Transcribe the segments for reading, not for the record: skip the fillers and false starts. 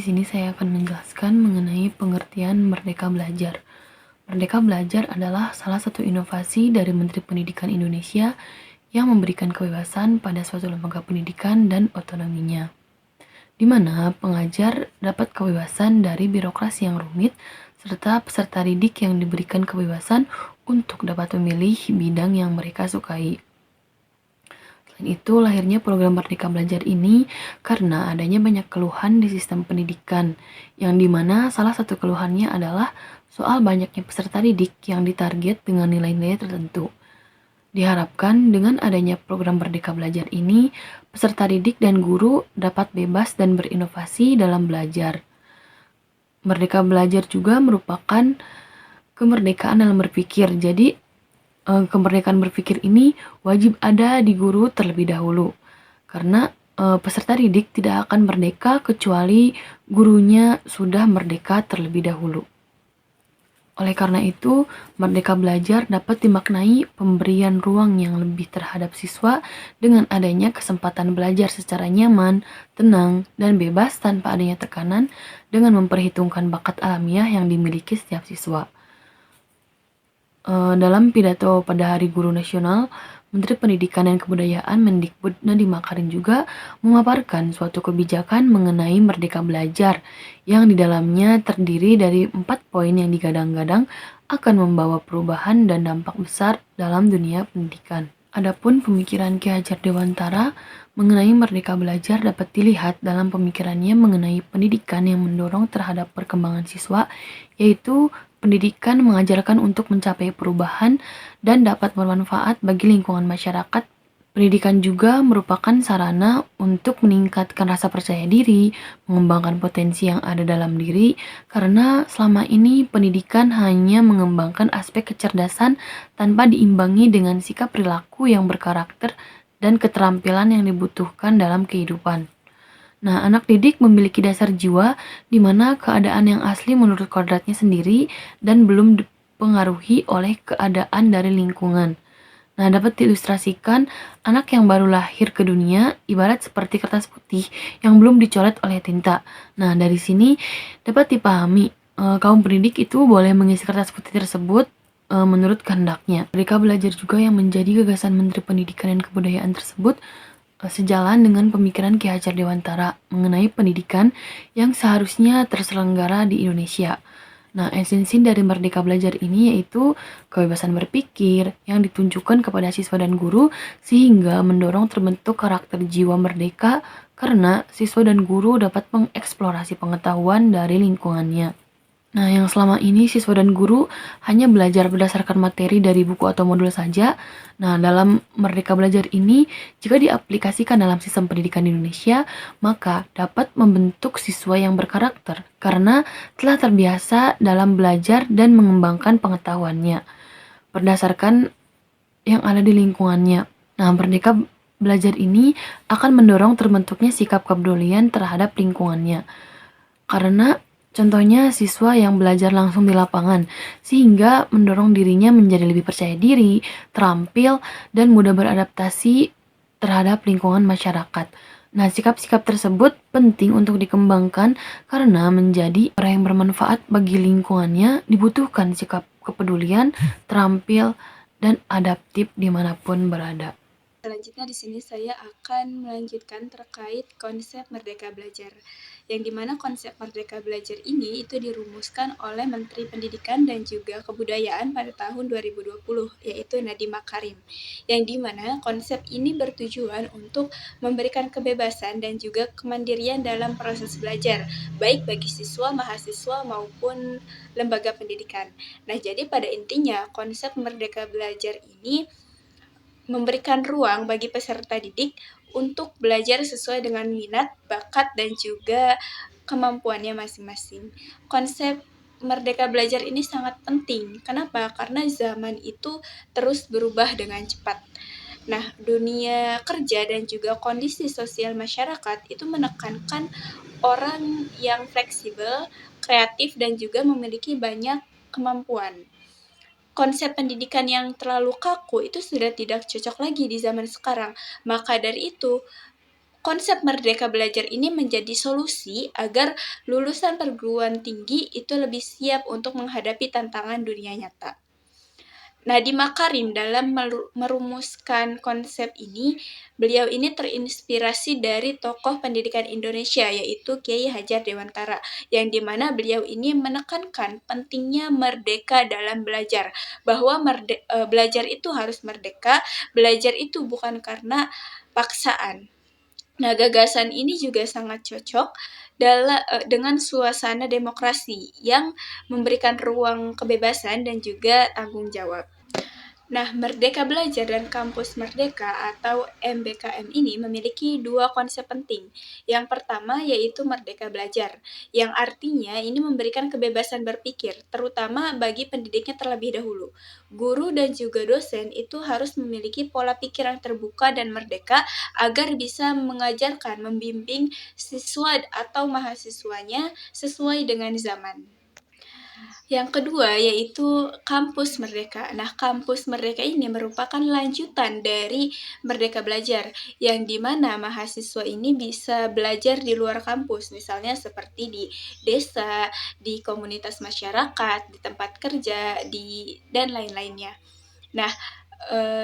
di sini saya akan menjelaskan mengenai pengertian Merdeka Belajar. Merdeka Belajar adalah salah satu inovasi dari Menteri Pendidikan Indonesia yang memberikan kebebasan pada suatu lembaga pendidikan dan otonominya, di mana pengajar dapat kebebasan dari birokrasi yang rumit, serta peserta didik yang diberikan kebebasan untuk dapat memilih bidang yang mereka sukai. Selain itu, lahirnya program Merdeka Belajar ini karena adanya banyak keluhan di sistem pendidikan, yang dimana salah satu keluhannya adalah soal banyaknya peserta didik yang ditarget dengan nilai-nilai tertentu. Diharapkan dengan adanya program Merdeka Belajar ini, peserta didik dan guru dapat bebas dan berinovasi dalam belajar. Merdeka Belajar juga merupakan kemerdekaan dalam berpikir. Jadi, kemerdekaan berpikir ini wajib ada di guru terlebih dahulu. Karena peserta didik tidak akan merdeka kecuali gurunya sudah merdeka terlebih dahulu. Oleh karena itu, Merdeka Belajar dapat dimaknai pemberian ruang yang lebih terhadap siswa dengan adanya kesempatan belajar secara nyaman, tenang, dan bebas tanpa adanya tekanan dengan memperhitungkan bakat alamiah yang dimiliki setiap siswa. Dalam pidato pada Hari Guru Nasional, Menteri Pendidikan dan Kebudayaan Mendikbud Nadiem Makarim juga memaparkan suatu kebijakan mengenai Merdeka Belajar yang di dalamnya terdiri dari 4 poin yang digadang-gadang akan membawa perubahan dan dampak besar dalam dunia pendidikan. Adapun pemikiran Ki Hajar Dewantara mengenai Merdeka Belajar dapat dilihat dalam pemikirannya mengenai pendidikan yang mendorong terhadap perkembangan siswa, yaitu pendidikan mengajarkan untuk mencapai perubahan dan dapat bermanfaat bagi lingkungan masyarakat. Pendidikan juga merupakan sarana untuk meningkatkan rasa percaya diri, mengembangkan potensi yang ada dalam diri, karena selama ini pendidikan hanya mengembangkan aspek kecerdasan tanpa diimbangi dengan sikap perilaku yang berkarakter dan keterampilan yang dibutuhkan dalam kehidupan. Nah, anak didik memiliki dasar jiwa di mana keadaan yang asli menurut kodratnya sendiri dan belum dipengaruhi oleh keadaan dari lingkungan. Nah, dapat diilustrasikan anak yang baru lahir ke dunia ibarat seperti kertas putih yang belum dicoret oleh tinta. Nah, dari sini dapat dipahami kaum pendidik itu boleh mengisi kertas putih tersebut menurut kehendaknya. Mereka belajar juga yang menjadi gagasan Menteri Pendidikan dan Kebudayaan tersebut sejalan dengan pemikiran Ki Hajar Dewantara mengenai pendidikan yang seharusnya terselenggara di Indonesia. Nah, esensi dari Merdeka Belajar ini yaitu kebebasan berpikir yang ditunjukkan kepada siswa dan guru sehingga mendorong terbentuk karakter jiwa merdeka karena siswa dan guru dapat mengeksplorasi pengetahuan dari lingkungannya. Nah, yang selama ini siswa dan guru hanya belajar berdasarkan materi dari buku atau modul saja. Nah, dalam Merdeka Belajar ini, jika diaplikasikan dalam sistem pendidikan di Indonesia, maka dapat membentuk siswa yang berkarakter karena telah terbiasa dalam belajar dan mengembangkan pengetahuannya berdasarkan yang ada di lingkungannya. Nah, Merdeka Belajar ini akan mendorong terbentuknya sikap kepedulian terhadap lingkungannya. Karena contohnya siswa yang belajar langsung di lapangan, sehingga mendorong dirinya menjadi lebih percaya diri, terampil, dan mudah beradaptasi terhadap lingkungan masyarakat. Nah, sikap-sikap tersebut penting untuk dikembangkan karena menjadi orang yang bermanfaat bagi lingkungannya dibutuhkan sikap kepedulian, terampil, dan adaptif dimanapun berada. Selanjutnya di sini saya akan melanjutkan terkait konsep Merdeka Belajar, yang dimana konsep Merdeka Belajar ini itu dirumuskan oleh Menteri Pendidikan dan juga Kebudayaan pada tahun 2020, yaitu Nadiem Makarim, yang dimana konsep ini bertujuan untuk memberikan kebebasan dan juga kemandirian dalam proses belajar, baik bagi siswa, mahasiswa, maupun lembaga pendidikan. Nah, jadi pada intinya konsep Merdeka Belajar ini memberikan ruang bagi peserta didik untuk belajar sesuai dengan minat, bakat, dan juga kemampuannya masing-masing. Konsep Merdeka Belajar ini sangat penting. Kenapa? Karena zaman itu terus berubah dengan cepat. Nah, dunia kerja dan juga kondisi sosial masyarakat itu menekankan orang yang fleksibel, kreatif, dan juga memiliki banyak kemampuan. Konsep pendidikan yang terlalu kaku itu sudah tidak cocok lagi di zaman sekarang. Maka dari itu, konsep Merdeka Belajar ini menjadi solusi agar lulusan perguruan tinggi itu lebih siap untuk menghadapi tantangan dunia nyata. Nadiem Makarim dalam merumuskan konsep ini, beliau ini terinspirasi dari tokoh pendidikan Indonesia yaitu Kiai Hajar Dewantara, yang dimana beliau ini menekankan pentingnya merdeka dalam belajar, bahwa belajar itu harus merdeka, belajar itu bukan karena paksaan. Nah, gagasan ini juga sangat cocok dengan suasana demokrasi yang memberikan ruang kebebasan dan juga tanggung jawab. Nah, Merdeka Belajar dan Kampus Merdeka atau MBKM ini memiliki dua konsep penting. Yang pertama yaitu Merdeka Belajar, yang artinya ini memberikan kebebasan berpikir, terutama bagi pendidiknya terlebih dahulu. Guru dan juga dosen itu harus memiliki pola pikir yang terbuka dan merdeka agar bisa mengajarkan, membimbing siswa atau mahasiswanya sesuai dengan zaman. Yang kedua yaitu Kampus Merdeka. Nah, Kampus Merdeka ini merupakan lanjutan dari Merdeka Belajar, yang dimana mahasiswa ini bisa belajar di luar kampus, misalnya seperti di desa, di komunitas masyarakat, di tempat kerja, dan lain-lainnya. Nah,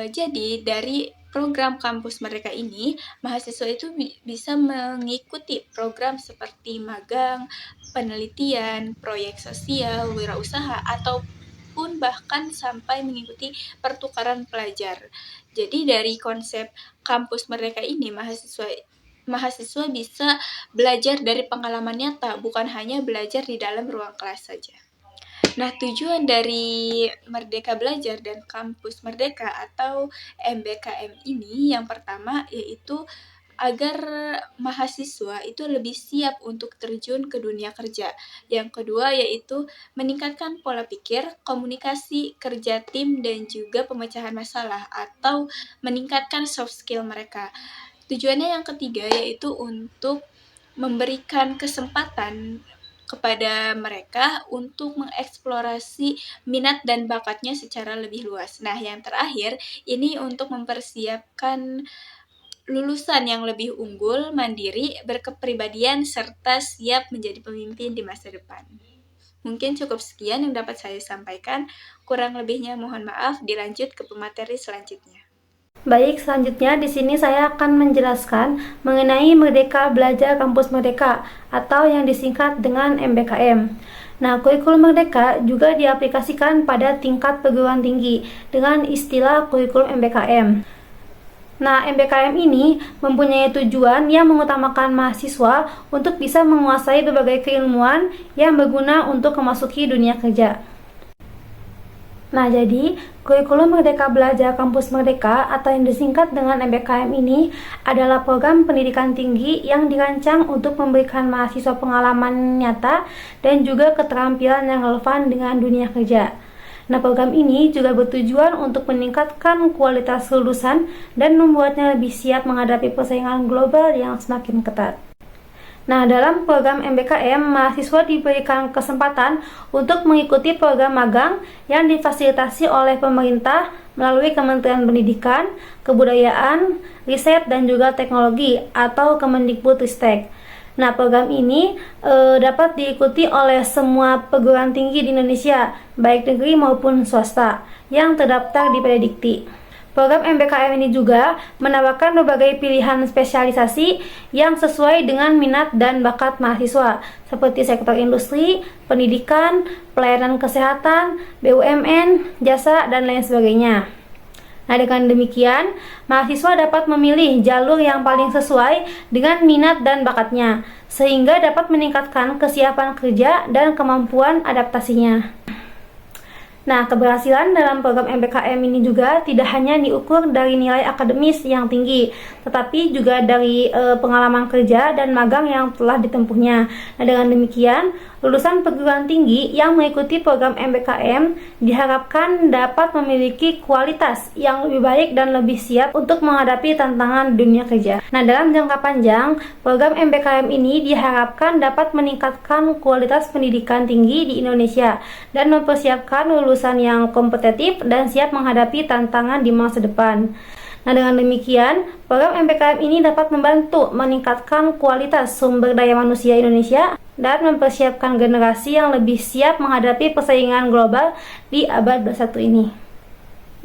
jadi dari program Kampus Merdeka ini, mahasiswa itu bisa mengikuti program seperti magang, penelitian, proyek sosial, wirausaha, ataupun bahkan sampai mengikuti pertukaran pelajar. Jadi dari konsep Kampus Merdeka ini, mahasiswa bisa belajar dari pengalaman nyata, bukan hanya belajar di dalam ruang kelas saja. Nah, tujuan dari Merdeka Belajar dan Kampus Merdeka atau MBKM ini yang pertama yaitu agar mahasiswa itu lebih siap untuk terjun ke dunia kerja. Yang kedua yaitu meningkatkan pola pikir, komunikasi, kerja tim, dan juga pemecahan masalah atau meningkatkan soft skill mereka. Tujuannya yang ketiga yaitu untuk memberikan kesempatan kepada mereka untuk mengeksplorasi minat dan bakatnya secara lebih luas. Nah, yang terakhir, ini untuk mempersiapkan lulusan yang lebih unggul, mandiri, berkepribadian, serta siap menjadi pemimpin di masa depan. Mungkin cukup sekian yang dapat saya sampaikan. Kurang lebihnya mohon maaf, dilanjut ke pemateri selanjutnya. Baik, selanjutnya di sini saya akan menjelaskan mengenai Merdeka Belajar Kampus Merdeka atau yang disingkat dengan MBKM. Nah, kurikulum Merdeka juga diaplikasikan pada tingkat perguruan tinggi dengan istilah kurikulum MBKM. Nah, MBKM ini mempunyai tujuan yang mengutamakan mahasiswa untuk bisa menguasai berbagai keilmuan yang berguna untuk memasuki dunia kerja. Nah, jadi kurikulum Merdeka Belajar Kampus Merdeka atau yang disingkat dengan MBKM ini adalah program pendidikan tinggi yang dirancang untuk memberikan mahasiswa pengalaman nyata dan juga keterampilan yang relevan dengan dunia kerja. Nah, program ini juga bertujuan untuk meningkatkan kualitas lulusan dan membuatnya lebih siap menghadapi persaingan global yang semakin ketat. Nah, dalam program MBKM, mahasiswa diberikan kesempatan untuk mengikuti program magang yang difasilitasi oleh pemerintah melalui Kementerian Pendidikan, Kebudayaan, Riset, dan juga Teknologi atau Kemendikbudristek. Nah, program ini dapat diikuti oleh semua perguruan tinggi di Indonesia, baik negeri maupun swasta, yang terdaftar di Perdikti. Program MBKM ini juga menawarkan berbagai pilihan spesialisasi yang sesuai dengan minat dan bakat mahasiswa, seperti sektor industri, pendidikan, pelayanan kesehatan, BUMN, jasa, dan lain sebagainya. Nah, dengan demikian, mahasiswa dapat memilih jalur yang paling sesuai dengan minat dan bakatnya, sehingga dapat meningkatkan kesiapan kerja dan kemampuan adaptasinya. Nah, keberhasilan dalam program MBKM ini juga tidak hanya diukur dari nilai akademis yang tinggi, tetapi juga dari pengalaman kerja dan magang yang telah ditempuhnya. Nah, dengan demikian, lulusan perguruan tinggi yang mengikuti program MBKM diharapkan dapat memiliki kualitas yang lebih baik dan lebih siap untuk menghadapi tantangan dunia kerja. Nah, dalam jangka panjang, program MBKM ini diharapkan dapat meningkatkan kualitas pendidikan tinggi di Indonesia dan mempersiapkan lulusan yang kompetitif dan siap menghadapi tantangan di masa depan. Nah, dengan demikian, program MPKM ini dapat membantu meningkatkan kualitas sumber daya manusia Indonesia dan mempersiapkan generasi yang lebih siap menghadapi persaingan global di abad 21 ini.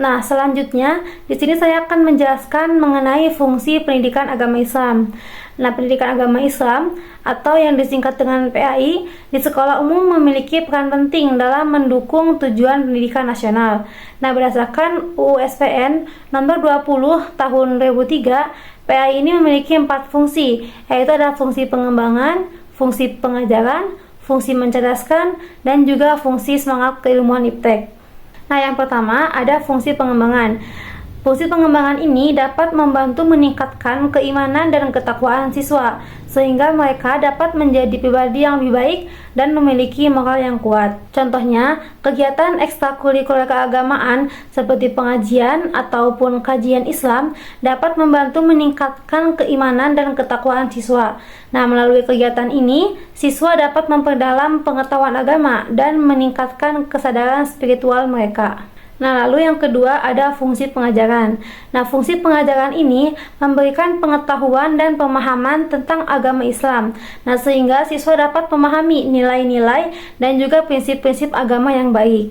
Nah, selanjutnya di sini saya akan menjelaskan mengenai fungsi pendidikan agama Islam. Nah, pendidikan agama Islam atau yang disingkat dengan PAI di sekolah umum memiliki peran penting dalam mendukung tujuan pendidikan nasional. Nah, berdasarkan UU SPN nomor 20 tahun 2003, PAI ini memiliki 4 fungsi, yaitu ada fungsi pengembangan, fungsi pengajaran, fungsi mencerdaskan, dan juga fungsi semangat keilmuan iptek. Nah, yang pertama ada fungsi pengembangan. Fungsi pengembangan ini dapat membantu meningkatkan keimanan dan ketakwaan siswa, sehingga mereka dapat menjadi pribadi yang lebih baik dan memiliki moral yang kuat. Contohnya, kegiatan ekstrakurikuler keagamaan seperti pengajian ataupun kajian Islam dapat membantu meningkatkan keimanan dan ketakwaan siswa. Nah, melalui kegiatan ini, siswa dapat memperdalam pengetahuan agama dan meningkatkan kesadaran spiritual mereka. Nah, lalu yang kedua ada fungsi pengajaran. Nah, fungsi pengajaran ini memberikan pengetahuan dan pemahaman tentang agama Islam. Nah, sehingga siswa dapat memahami nilai-nilai dan juga prinsip-prinsip agama yang baik.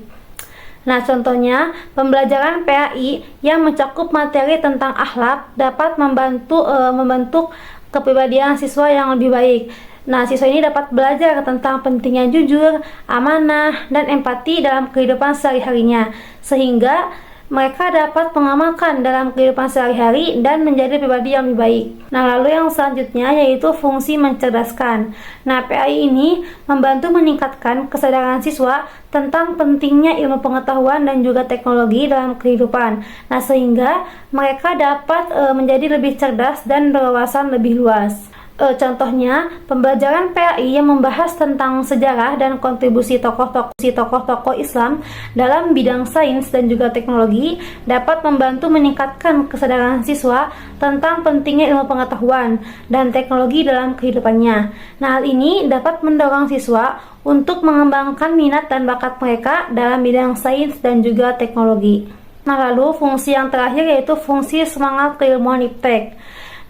Nah, contohnya, pembelajaran PAI yang mencakup materi tentang akhlak dapat membentuk kepribadian siswa yang lebih baik. Nah, siswa ini dapat belajar tentang pentingnya jujur, amanah, dan empati dalam kehidupan sehari-harinya, sehingga mereka dapat mengamalkan dalam kehidupan sehari-hari dan menjadi pribadi yang lebih baik. Nah, lalu yang selanjutnya yaitu fungsi mencerdaskan. Nah, PAI ini membantu meningkatkan kesadaran siswa tentang pentingnya ilmu pengetahuan dan juga teknologi dalam kehidupan. Nah, sehingga mereka dapat menjadi lebih cerdas dan berwawasan lebih luas. Contohnya, pembelajaran PAI yang membahas tentang sejarah dan kontribusi tokoh-tokoh Islam dalam bidang sains dan juga teknologi dapat membantu meningkatkan kesadaran siswa tentang pentingnya ilmu pengetahuan dan teknologi dalam kehidupannya. Nah, hal ini dapat mendorong siswa untuk mengembangkan minat dan bakat mereka dalam bidang sains dan juga teknologi. Nah, lalu fungsi yang terakhir yaitu fungsi semangat keilmuan iptek.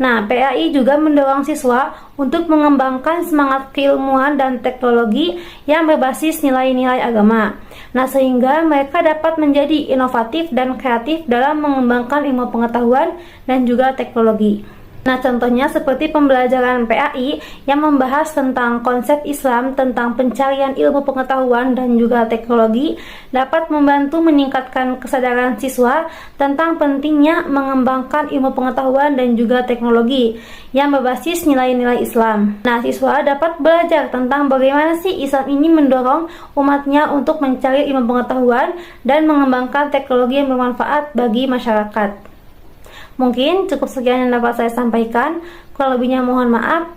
Nah, PAI juga mendorong siswa untuk mengembangkan semangat keilmuan dan teknologi yang berbasis nilai-nilai agama. Nah, sehingga mereka dapat menjadi inovatif dan kreatif dalam mengembangkan ilmu pengetahuan dan juga teknologi. Nah, contohnya seperti pembelajaran PAI yang membahas tentang konsep Islam, tentang pencarian ilmu pengetahuan dan juga teknologi dapat membantu meningkatkan kesadaran siswa tentang pentingnya mengembangkan ilmu pengetahuan dan juga teknologi yang berbasis nilai-nilai Islam. Nah, siswa dapat belajar tentang bagaimana sih Islam ini mendorong umatnya untuk mencari ilmu pengetahuan dan mengembangkan teknologi yang bermanfaat bagi masyarakat. Mungkin cukup sekian yang dapat saya sampaikan. Kurang lebihnya mohon maaf.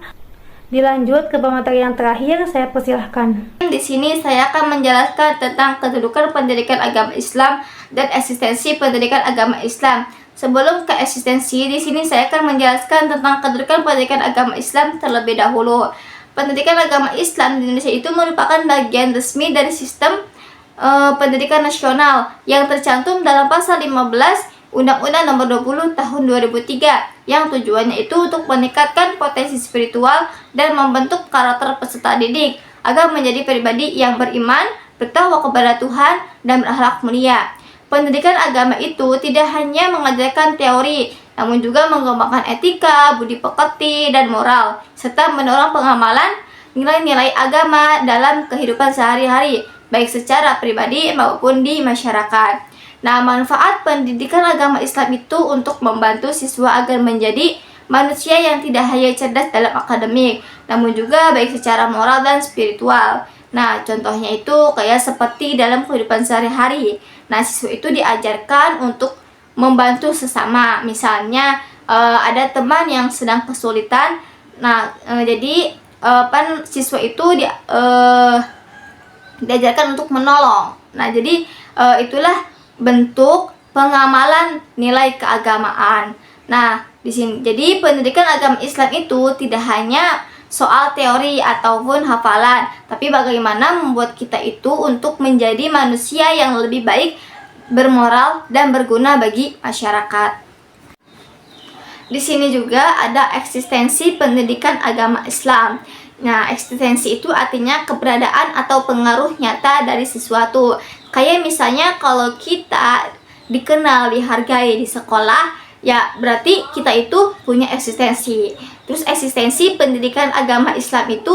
Dilanjut ke pemateri yang terakhir, saya persilahkan. Di sini saya akan menjelaskan tentang kedudukan pendidikan agama Islam dan eksistensi pendidikan agama Islam. Sebelum ke eksistensi, di sini saya akan menjelaskan tentang kedudukan pendidikan agama Islam terlebih dahulu. Pendidikan agama Islam di Indonesia itu merupakan bagian resmi dari sistem pendidikan nasional yang tercantum dalam pasal 15 Undang-Undang Nomor 20 Tahun 2003 yang tujuannya itu untuk meningkatkan potensi spiritual dan membentuk karakter peserta didik agar menjadi pribadi yang beriman, bertakwa kepada Tuhan, dan berakhlak mulia. Pendidikan agama itu tidak hanya mengajarkan teori, namun juga mengembangkan etika, budi pekerti, dan moral, serta mendorong pengamalan nilai-nilai agama dalam kehidupan sehari-hari, baik secara pribadi maupun di masyarakat. Nah, manfaat pendidikan agama Islam itu untuk membantu siswa agar menjadi manusia yang tidak hanya cerdas dalam akademik, namun juga baik secara moral dan spiritual. Nah, contohnya itu kayak seperti dalam kehidupan sehari-hari. Nah, siswa itu diajarkan untuk membantu sesama. Misalnya, ada teman yang sedang kesulitan. Nah, jadi siswa itu diajarkan untuk menolong. Nah, jadi itulah bentuk pengamalan nilai keagamaan. Nah, di sini jadi pendidikan agama Islam itu tidak hanya soal teori ataupun hafalan, tapi bagaimana membuat kita itu untuk menjadi manusia yang lebih baik, bermoral dan berguna bagi masyarakat. di sini juga ada eksistensi pendidikan agama Islam. Nah, eksistensi itu artinya keberadaan atau pengaruh nyata dari sesuatu. Kayak misalnya kalau kita dikenal, dihargai di sekolah, ya berarti kita itu punya eksistensi. Terus eksistensi pendidikan agama Islam itu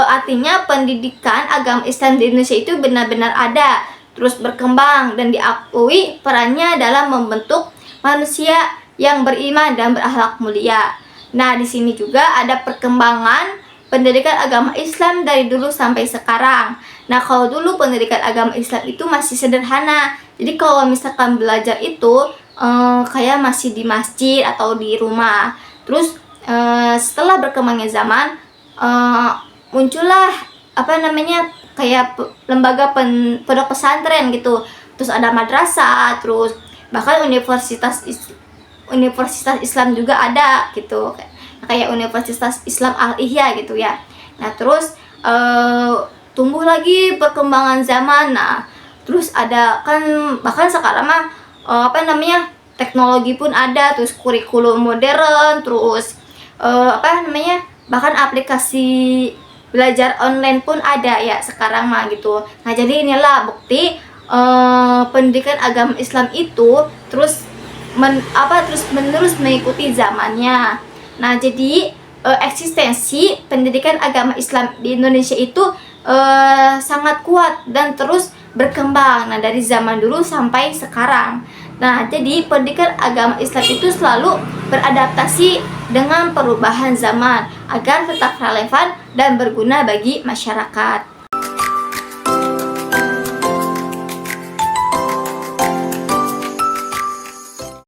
artinya pendidikan agama Islam di Indonesia itu benar-benar ada, terus berkembang dan diakui perannya dalam membentuk manusia yang beriman dan berakhlak mulia. Nah, di sini juga ada perkembangan pendidikan agama Islam dari dulu sampai sekarang. Nah, kalau dulu pendidikan agama Islam itu masih sederhana. Jadi kalau misalkan belajar itu kayak masih di masjid atau di rumah. Terus setelah berkembangnya zaman muncullah kayak lembaga pondok pesantren gitu. Terus ada madrasah, terus bahkan universitas Islam juga ada gitu. Kayak Universitas Islam Al-Ihya gitu ya. Nah, terus tumbuh lagi perkembangan zaman. Nah, terus ada kan bahkan sekarang mah teknologi pun ada, terus kurikulum modern, terus bahkan aplikasi belajar online pun ada ya sekarang mah gitu. Nah, jadi inilah bukti pendidikan agama Islam itu terus menerus mengikuti zamannya. Nah, jadi eksistensi pendidikan agama Islam di Indonesia itu sangat kuat dan terus berkembang. Nah, dari zaman dulu sampai sekarang. Nah, jadi pendidikan agama Islam itu selalu beradaptasi dengan perubahan zaman agar tetap relevan dan berguna bagi masyarakat.